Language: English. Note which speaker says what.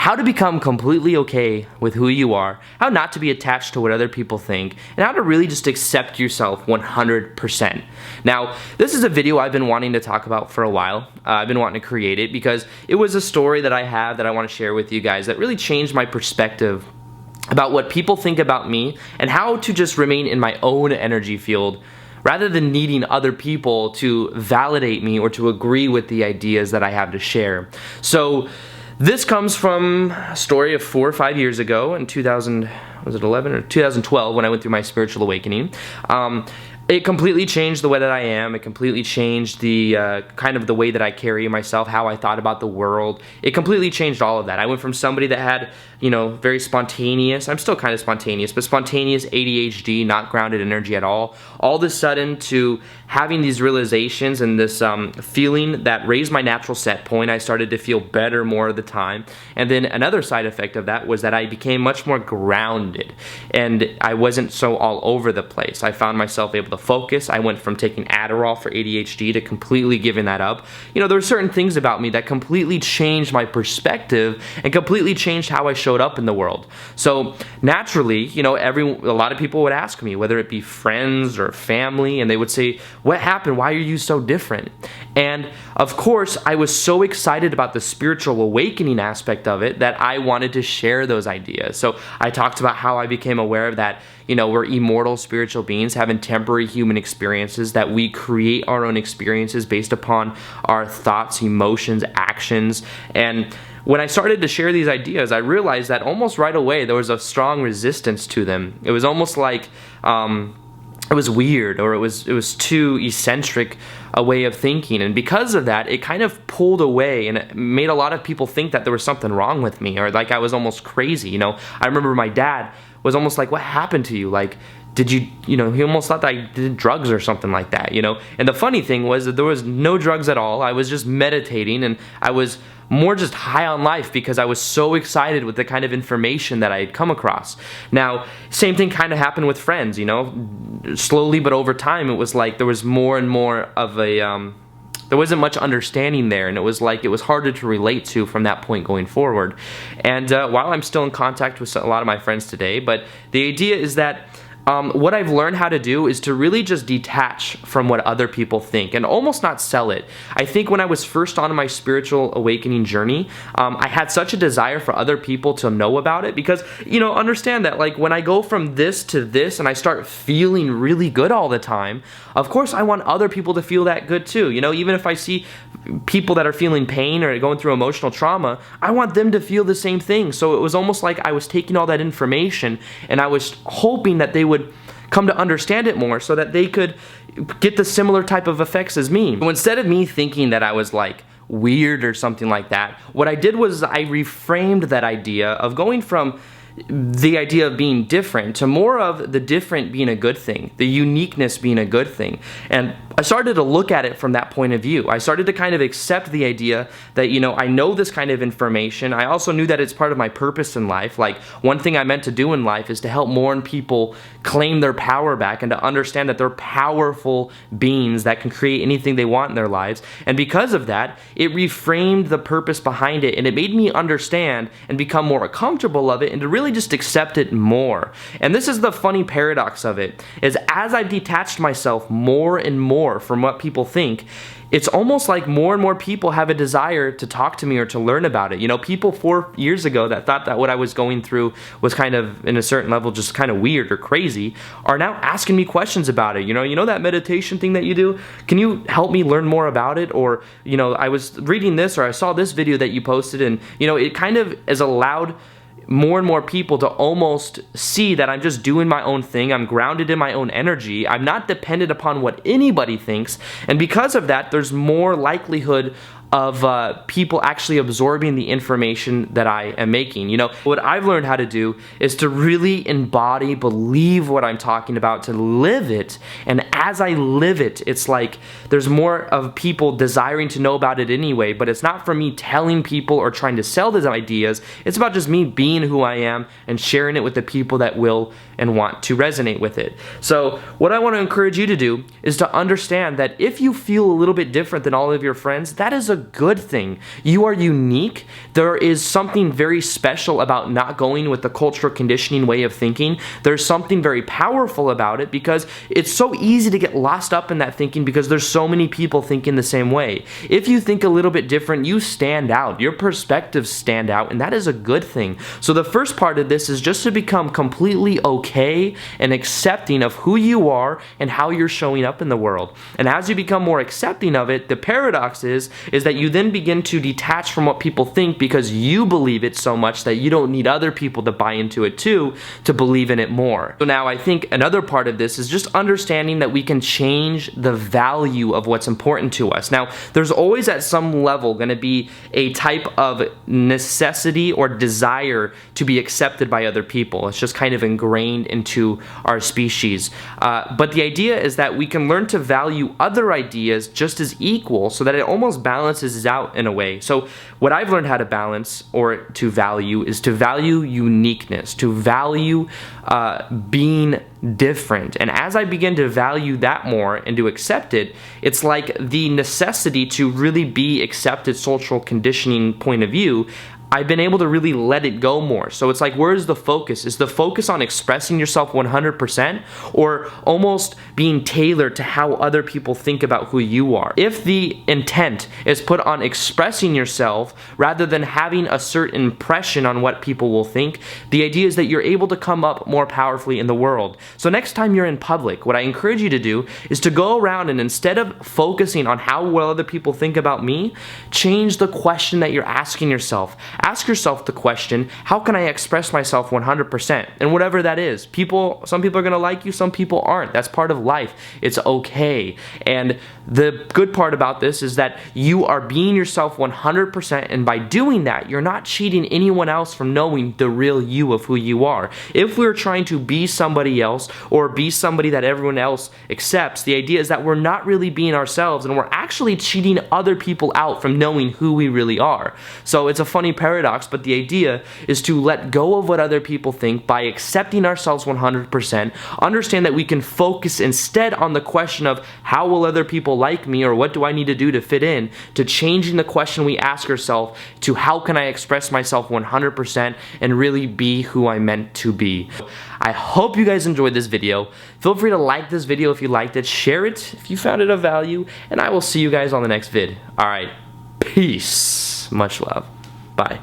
Speaker 1: how to become completely okay with who you are, how not to be attached to what other people think, and how to really just accept yourself 100%. Now, this is a video I've been wanting to talk about for a while. I've been wanting to create it because it was a story that I have that I want to share with you guys that really changed my perspective about what people think about me and how to just remain in my own energy field rather than needing other people to validate me or to agree with the ideas that I have to share. So this comes from a story of 4 or 5 years ago in 2011 or 2012 when I went through my spiritual awakening. It completely changed the way that I am. It completely changed the kind of the way that I carry myself, how I thought about the world. It completely changed all of that. I went from somebody that had, very spontaneous, I'm still kind of spontaneous, but spontaneous ADHD, not grounded energy at all of a sudden to having these realizations and this feeling that raised my natural set point. I started to feel better more of the time. And then another side effect of that was that I became much more grounded and I wasn't so all over the place. I found myself able to focus. I went from taking Adderall for ADHD to completely giving that up. There were certain things about me that completely changed my perspective and completely changed how I showed up in the world. So naturally, a lot of people would ask me, whether it be friends or family, and they would say, "What happened? Why are you so different?" And of course, I was so excited about the spiritual awakening aspect of it that I wanted to share those ideas. So I talked about how I became aware of that, we're immortal spiritual beings having temporary human experiences, that we create our own experiences based upon our thoughts, emotions, actions. And when I started to share these ideas, I realized that almost right away there was a strong resistance to them. It was almost like it was weird, or it was too eccentric a way of thinking, and because of that, it kind of pulled away, and it made a lot of people think that there was something wrong with me, or like I was almost crazy. I remember my dad was almost like, "What happened to you? Like, did you, he almost thought that I did drugs or something like that, And the funny thing was that there was no drugs at all. I was just meditating, and I was more just high on life because I was so excited with the kind of information that I had come across. Now, same thing kind of happened with friends, Slowly, but over time, it was like there was more and more of a, there wasn't much understanding there, and it was like it was harder to relate to from that point going forward. And while I'm still in contact with a lot of my friends today, but the idea is that what I've learned how to do is to really just detach from what other people think and almost not sell it. I think when I was first on my spiritual awakening journey, I had such a desire for other people to know about it because, understand that like when I go from this to this and I start feeling really good all the time, of course I want other people to feel that good too. Even if I see people that are feeling pain or going through emotional trauma, I want them to feel the same thing. So it was almost like I was taking all that information and I was hoping that they would come to understand it more so that they could get the similar type of effects as me. So instead of me thinking that I was like weird or something like that, what I did was I reframed that idea of going from the idea of being different to more of the different being a good thing, the uniqueness being a good thing. And I started to look at it from that point of view. I started to kind of accept the idea that, I know this kind of information. I also knew that it's part of my purpose in life. Like, one thing I meant to do in life is to help more people claim their power back and to understand that they're powerful beings that can create anything they want in their lives. And because of that, it reframed the purpose behind it, and it made me understand and become more comfortable of it and to really just accept it more. And this is the funny paradox of it, is as I've detached myself more and more from what people think, it's almost like more and more people have a desire to talk to me or to learn about it. People 4 years ago that thought that what I was going through was kind of, in a certain level, just kind of weird or crazy, are now asking me questions about it. That meditation thing that you do? Can you help me learn more about it? Or, I was reading this, or I saw this video that you posted, and, it kind of has allowed more and more people to almost see that I'm just doing my own thing. I'm grounded in my own energy. I'm not dependent upon what anybody thinks. And because of that, there's more likelihood of people actually absorbing the information that I am making. What I've learned how to do is to really embody, believe what I'm talking about, to live it. And as I live it, it's like there's more of people desiring to know about it anyway, but it's not from me telling people or trying to sell these ideas. It's about just me being who I am and sharing it with the people that will and want to resonate with it. So what I want to encourage you to do is to understand that if you feel a little bit different than all of your friends, that is a a good thing. You are unique. There is something very special about not going with the cultural conditioning way of thinking. There's something very powerful about it because it's so easy to get lost up in that thinking because there's so many people thinking the same way. If you think a little bit different, you stand out. Your perspectives stand out, and that is a good thing. So the first part of this is just to become completely okay and accepting of who you are and how you're showing up in the world. And as you become more accepting of it, the paradox is that you then begin to detach from what people think because you believe it so much that you don't need other people to buy into it too to believe in it more. So now I think another part of this is just understanding that we can change the value of what's important to us. Now, there's always at some level going to be a type of necessity or desire to be accepted by other people. It's just kind of ingrained into our species. But the idea is that we can learn to value other ideas just as equal so that it almost balances out in a way. So what I've learned how to balance or to value is to value uniqueness, to value being different. And as I begin to value that more and to accept it, it's like the necessity to really be accepted social conditioning point of view, I've been able to really let it go more. So it's like, where's the focus? Is the focus on expressing yourself 100% or almost being tailored to how other people think about who you are? If the intent is put on expressing yourself rather than having a certain impression on what people will think, the idea is that you're able to come up more powerfully in the world. So next time you're in public, what I encourage you to do is to go around and instead of focusing on how well other people think about me, change the question that you're asking yourself. Ask yourself the question, how can I express myself 100%? And whatever that is. Some people are going to like you, some people aren't. That's part of life. It's okay. And the good part about this is that you are being yourself 100%, and by doing that, you're not cheating anyone else from knowing the real you of who you are. If we're trying to be somebody else or be somebody that everyone else accepts, the idea is that we're not really being ourselves and we're actually cheating other people out from knowing who we really are. So it's a funny paradox, but the idea is to let go of what other people think by accepting ourselves 100%, understand that we can focus instead on the question of how will other people like me or what do I need to do to fit in, to changing the question we ask ourselves to how can I express myself 100% and really be who I'm meant to be. I hope you guys enjoyed this video. Feel free to like this video if you liked it, share it if you found it of value, and I will see you guys on the next vid. Alright, peace. Much love. Bye.